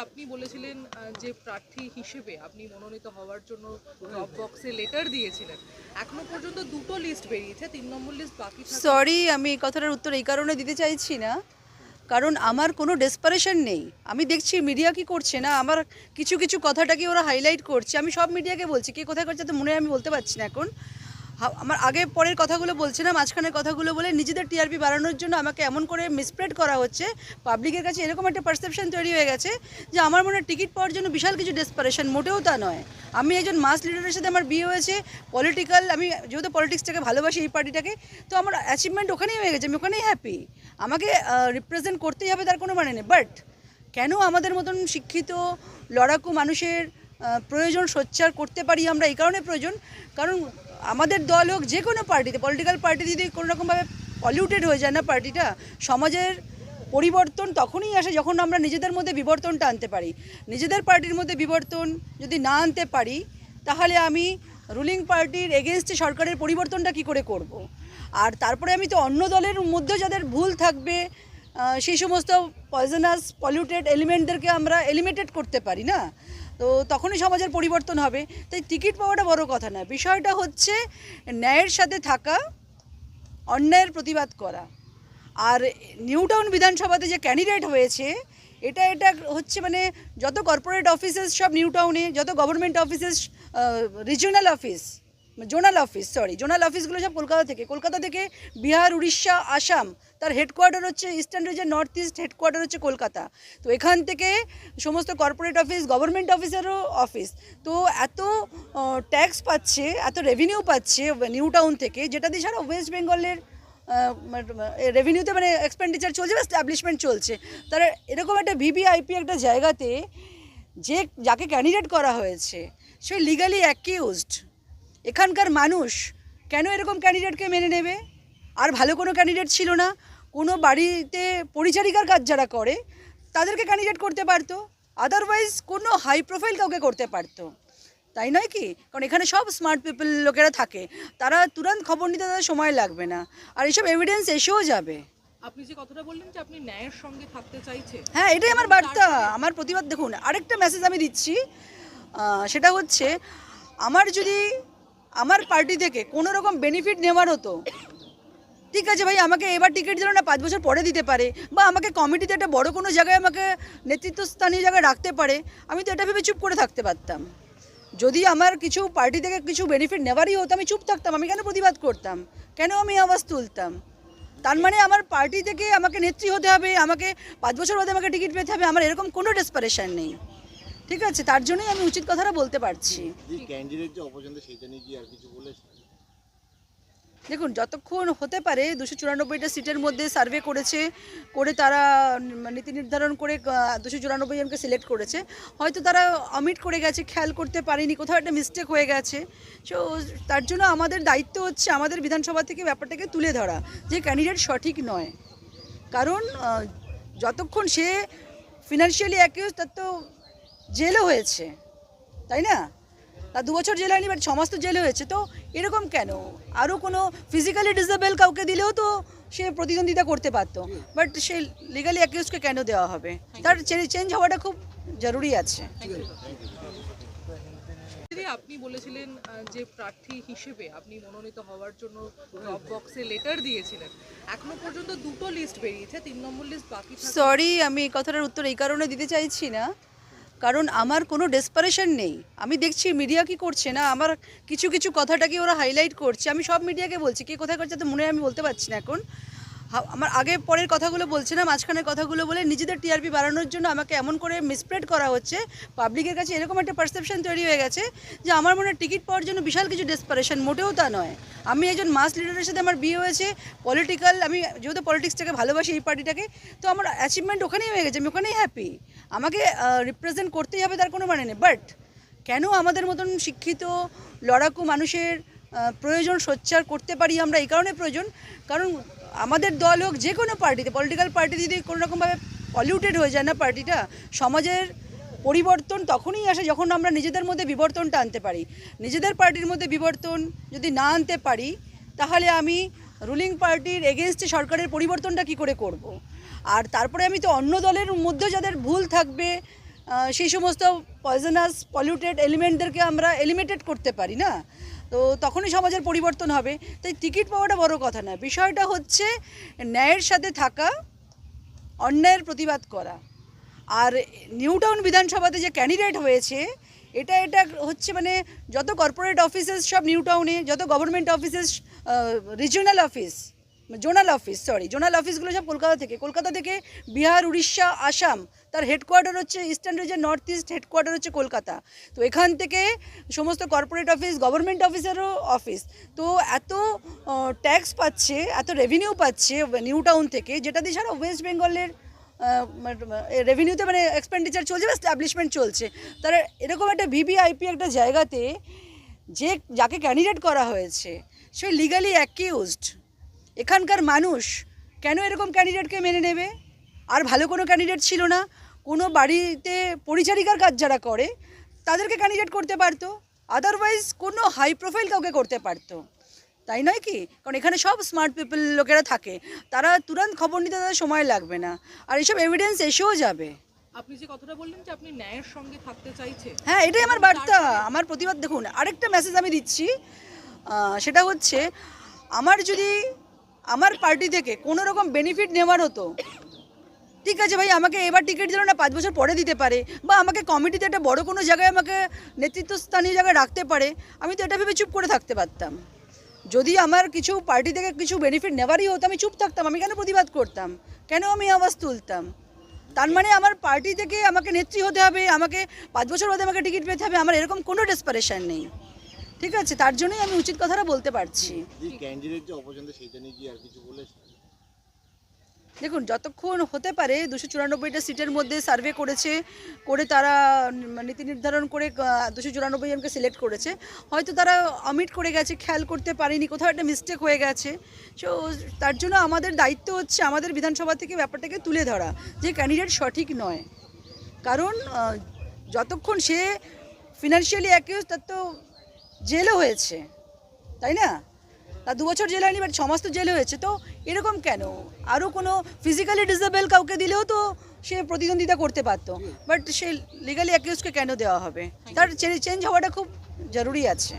আপনি বলেছিলেন যে প্রার্থী হিসেবে আপনি মনোনীত হওয়ার জন্য ড্রপ বক্সে লেটার দিয়েছিলেন। এখনো পর্যন্ত দুটো লিস্ট বেরিয়েছে, 3 নম্বর লিস্ট বাকি থাকে। সরি, আমি এই কথাটার উত্তর এই কারণে দিতে চাইছি না, কারণ আমার কোনো ডেসপারেশন নেই। আমি দেখছি মিডিয়া কি করছে না, আমার কিছু কিছু কথাটাকে ওরা হাইলাইট করছে। আমি সব মিডিয়াকে বলছি, কে কোথায় করছে তো মনে হয় আমি বলতে পারছি না এখন। আমার আগে পরের কথাগুলো বলছে না, মাঝখানের কথাগুলো বলে নিজেদের টিআরপি বাড়ানোর জন্য আমাকে এমন করে মিসপ্রেড করা হচ্ছে। পাবলিকের কাছে এরকম একটা পারসেপশন তৈরি হয়ে গেছে যে আমার মনে হয় টিকিট পাওয়ার জন্য বিশাল কিছু ডেসপারেশন, মোটেও তা নয়। আমি একজন মাস লিডারের সাথে আমার বিয়ে হয়েছে, পলিটিক্যাল, আমি যেহেতু পলিটিক্সটাকে ভালোবাসি, এই পার্টিটাকে, তো আমার অ্যাচিভমেন্ট ওখানেই হয়ে গেছে, আমি ওখানেই হ্যাপি। আমাকে রিপ্রেজেন্ট করতেই হবে তার কোনো মানে নেই। বাট কেন আমাদের মতন শিক্ষিত লড়াকু মানুষের প্রয়োজন সোচ্চার করতে পারি আমরা, এই কারণে প্রয়োজন কারণ আমাদের দল হোক যে কোনো পার্টিতে, পলিটিক্যাল পার্টি যদি কোনো রকমভাবে পলিউটেড হয়ে যায় না পার্টিটা, সমাজের পরিবর্তন তখনই আসে যখন আমরা নিজেদের মধ্যে বিবর্তনটা আনতে পারি। নিজেদের পার্টির মধ্যে বিবর্তন যদি না আনতে পারি, তাহলে আমি রুলিং পার্টির এগেনস্টে সরকারের পরিবর্তনটা কি করে করব। আর তারপরে আমি তো অন্য দলের মধ্যে যাদের ভুল থাকবে সেই সমস্ত পয়জনাস পলিউটেড এলিমেন্টদেরকে আমরা এলিমিনেট করতে পারি না, তো তখনই সমাজের পরিবর্তন হবে। তাই টিকিট পাওয়াটা বড় কথা না, বিষয়টা হচ্ছে ন্যায়ের সাথে থাকা, অন্যায়ের প্রতিবাদ করা। আর নিউ টাউন বিধানসভাতে যে ক্যান্ডিডেট হয়েছে, এটা হচ্ছে মানে যত কর্পোরেট অফিসেস সব নিউ টাউনে, যত government offices, regional office, zonal অফিসগুলো সব কলকাতা থেকে বিহার, উড়িষ্যা, আসাম, তার হেডকোয়ার্টার হচ্ছে eastern region, north east headquarter হচ্ছে কলকাতা। তো এখান থেকে সমস্ত কর্পোরেট অফিস, গভর্নমেন্ট অফিসেরও অফিস, তো এত ট্যাক্স পাচ্ছে, এত রেভিনিউ পাচ্ছে নিউ টাউন থেকে, যেটা দিয়ে সারা ওয়েস্ট বেঙ্গলের রেভিনিউতে মানে এক্সপেন্ডিচার চলছে বা এস্টাবলিশমেন্ট চলছে। তারা এরকম একটা ভিভিআইপি একটা জায়গাতে যাকে ক্যান্ডিডেট করা হয়েছে সে লিগালি অ্যাকিউজড। এখানকার মানুষ কেন এরকম ক্যান্ডিডেটকে মেনে নেবে? আর ভালো কোনো ক্যান্ডিডেট ছিল না, কোনো বাড়িতে পরিচারিকার কাজ যারা করে তাদেরকে ক্যান্ডিডেট করতে পারতো, আদারওয়াইজ কোনো হাই প্রোফাইল কাউকে করতে পারতো, তাই নয় কি? কারণ এখানে সব স্মার্ট পিপল লোকেরা থাকে, তারা তুরন্ত খবর নিতে তাদের সময় লাগবে না, আর এইসব এভিডেন্স এসেও যাবে। আপনি যে কথাটা বললেন যে আপনি ন্যায়ের সঙ্গে থাকতে চাইছেন, হ্যাঁ, এটাই আমার বার্তা, আমার প্রতিবাদ। দেখুন, আরেকটা মেসেজ আমি দিচ্ছি, সেটা হচ্ছে আমার যদি আমার পার্টি থেকে কোনো রকম বেনিফিট নেওয়ার হতো, ঠিক আছে ভাই, আমাকে এবার টিকিট দিল না, 5 বছর পরে দিতে পারে, বা আমাকে কমিটিতে একটা বড় কোনো জায়গায় আমাকে নেতৃত্বস্থানীয় জায়গায় রাখতে পারে, আমি তো এটা ভেবে চুপ করে থাকতে পারতাম। যদি আমার কিছু পার্টি থেকে কিছু বেনিফিট নেওয়ারই হতো, আমি চুপ থাকতাম, আমি কেন প্রতিবাদ করতাম, কেন আমি আওয়াজ তুলতাম? তার মানে আমার পার্টি থেকে আমাকে নেত্রী হতে হবে, আমাকে 5 বছর বাদে আমাকে টিকিট পেতে হবে, আমার এরকম কোনো ডেসপারেশন নেই, ঠিক আছে? তার জন্যই আমি উচিত কথাটা বলতে পারছি। দেখুন, যতক্ষণ হতে পারে 294টা সিটের মধ্যে সার্ভে করে তারা নীতি নির্ধারণ করে 294 জনকে সিলেক্ট করেছে, হয়তো তারা অমিট করে গেছে, খেয়াল করতে পারেনি, কোথাও একটা মিস্টেক হয়ে গেছে। সো তার জন্য আমাদের দায়িত্ব হচ্ছে আমাদের বিধানসভা থেকে ব্যাপারটাকে তুলে ধরা যে ক্যান্ডিডেট সঠিক নয়, কারণ যতক্ষণ সে ফিনান্সিয়ালি অ্যাকিউজ, তার তো জেলও হয়েছে, তাই না? তা 2 বছর জেল হয়নি, বাট 6 মাস তো জেল হয়েছে। তো এরকম কেন? আরও কোনো ফিজিক্যালি ডিসেবল কাউকে দিলেও তো সে প্রতিদ্বন্দ্বিতা করতে পারতো, বাট সে লিগালি অ্যাকিউজকে কেন দেওয়া হবে? তার চেঞ্জ হওয়াটা খুব জরুরি আছে। আপনি বলেছিলেন যে প্রার্থী হিসেবে আপনি মনোনীত হওয়ার জন্য ড্রপ বক্সে লেটার দিয়েছিলেন। এখনো পর্যন্ত দুটো লিস্ট বেরিয়েছে, 3 নম্বর লিস্ট বাকি থাকে। সরি, আমি এই কথাটার উত্তর এই কারণে দিতে চাইছি না, কারণ আমার কোনো ডেসপারেশন নেই। আমি দেখছি মিডিয়া কি করছে না, আমার কিছু কিছু কথাটাকে ওরা হাইলাইট করছে। আমি সব মিডিয়াকে বলছি, কে কোথায় করছে তো মনে হয় আমি বলতে পারছি না এখন। আমার আগে পরের কথাগুলো বলছে না, মাঝখানের কথাগুলো বলে নিজেদের টিআরপি বাড়ানোর জন্য আমাকে এমন করে মিসপ্রেড করা হচ্ছে। পাবলিকের কাছে এরকম একটা পারসেপশন তৈরি হয়ে গেছে যে আমার মনে হয় টিকিট পাওয়ার জন্য বিশাল কিছু ডেসপারেশন, মোটেও তা নয়। আমি একজন মাস লিডারের সাথে আমার বিয়ে হয়েছে, পলিটিক্যাল, আমি যেহেতু পলিটিক্সটাকে ভালোবাসি, এই পার্টিটাকে, তো আমার অ্যাচিভমেন্ট ওখানেই হয়ে গেছে, আমি ওখানেই হ্যাপি। আমাকে রিপ্রেজেন্ট করতেই হবে তার কোনো মানে নেই। বাট কেন আমাদের মতন শিক্ষিত লড়াকু মানুষের প্রয়োজন সোচ্চার করতে পারি আমরা, এই কারণে প্রয়োজন কারণ আমাদের দল হোক যে কোনো পার্টিতে, পলিটিক্যাল পার্টি যদি কোনো রকমভাবে পলিউটেড হয়ে যায় না পার্টিটা, সমাজের পরিবর্তন তখনই আসে যখন আমরা নিজেদের মধ্যে বিবর্তনটা আনতে পারি। নিজেদের পার্টির মধ্যে বিবর্তন যদি না আনতে পারি, তাহলে আমি রুলিং পার্টির এগেনস্টে সরকারের পরিবর্তনটা কি করে করব। আর তারপরে আমি তো অন্য দলের মধ্যে যাদের ভুল থাকবে সেই সমস্ত পয়জনাস পলিউটেড এলিমেন্টদেরকে আমরা এলিমিনেটেড করতে পারি না, তো তখনই সমাজের পরিবর্তন হবে। তাই টিকিট পাওয়াটা বড় কথা না, বিষয়টা হচ্ছে ন্যায়ের সাথে থাকা, অন্যায়ের প্রতিবাদ করা। আর নিউ টাউন বিধানসভাতে যে ক্যান্ডিডেট হয়েছে এটা হচ্ছে মানে যত কর্পোরেট অফিসেস সব নিউ টাউনে, যত government offices, regional office, zonal অফিসগুলো সব কলকাতা থেকে বিহার, উড়িষ্যা, আসাম, তার হেডকোয়ার্টার হচ্ছে eastern region, north east headquarter হচ্ছে কলকাতা। তো এখান থেকে সমস্ত কর্পোরেট অফিস, গভর্নমেন্ট অফিসেরও অফিস, তো এত ট্যাক্স পাচ্ছে, এত রেভিনিউ পাচ্ছে নিউ টাউন থেকে, যেটা দিয়ে সারা ওয়েস্ট বেঙ্গলের রেভিনিউতে মানে এক্সপেন্ডিচার চলছে বা এস্টাবলিশমেন্ট চলছে। তারা এরকম একটা ভিভিআইপি একটা জায়গাতে যাকে ক্যান্ডিডেট করা হয়েছে সে লিগালি অ্যাকিউজড। এখানকার মানুষ কেন এরকম ক্যান্ডিডেটকে মেনে নেবে? আর ভালো কোনো ক্যান্ডিডেট ছিল না, কোনো বাড়িতে পরিচারিকার কাজ যারা করে তাদেরকে ক্যান্ডিডেট করতে পারতো, আদারওয়াইজ কোনো হাই প্রোফাইল কাউকে করতে পারতো, তাই নয় কি? কারণ এখানে সব স্মার্ট পিপল লোকেরা থাকে, তারা তুরন্ত খবর নিতে তাদের সময় লাগবে না, আর এইসব এভিডেন্স এসেও যাবে। আপনি যে কথাটা বললেন যে আপনি ন্যায়ের সঙ্গে থাকতে চাইছেন, হ্যাঁ, এটাই আমার বার্তা, আমার প্রতিবাদ। দেখুন, আরেকটা মেসেজ আমি দিচ্ছি, সেটা হচ্ছে যদি আমার পার্টি থেকে কোনো রকম বেনিফিট নেওয়ার হতো, ঠিক আছে ভাই, আমাকে এবার টিকিট দিল না, 5 বছর পরে দিতে পারে, বা আমাকে কমিটিতে একটা বড় কোনো জায়গায় আমাকে নেতৃত্বস্থানীয় জায়গায় রাখতে পারে, আমি তো এটা ভেবে চুপ করে থাকতে পারতাম। যদি আমার কিছু পার্টি থেকে কিছু বেনিফিট নেওয়ারই হতো, আমি চুপ থাকতাম, আমি কেন প্রতিবাদ করতাম, কেন আমি আওয়াজ তুলতাম? তার মানে আমার পার্টি থেকে আমাকে নেত্রী হতে হবে, আমাকে 5 বছর বাদে আমাকে টিকিট পেতে হবে, আমার এরকম কোনো ডেসপারেশন নেই, ঠিক আছে? তার জন্যই আমি উচিত কথাটা বলতে পারছি। ক্যান্ডিডেট যে অপছন্দ সেইটা নিয়ে কি আর কিছু বলেছে? দেখুন, যতক্ষণ হতে পারে 294টা সিটের মধ্যে সার্ভে করে তারা নীতি নির্ধারণ করে 294 জনকে সিলেক্ট করেছে, হয়তো তারা অমিট করে গেছে, খেয়াল করতে পারেনি, কোথাও একটা মিস্টেক হয়ে গেছে। সো তার জন্য আমাদের দায়িত্ব হচ্ছে আমাদের বিধানসভা থেকে ব্যাপারটাকে তুলে ধরা যে ক্যান্ডিডেট সঠিক নয়, কারণ যতক্ষণ সে ফিনান্সিয়ালি অ্যাকিউজ, তার তো জেলও হয়েছে, তাই না? তার 2 বছর জেল হয়নি, বাট 6 মাস তো জেল হয়েছে। তো এরকম কেন? আরও কোনো ফিজিক্যালি ডিসেবল কাউকে দিলেও তো সে প্রতিদ্বন্দ্বিতা করতে পারতো, বাট সে লিগালি অ্যাকিউজকে কেন দেওয়া হবে? তার চেঞ্জ হওয়াটা খুব জরুরি আছে।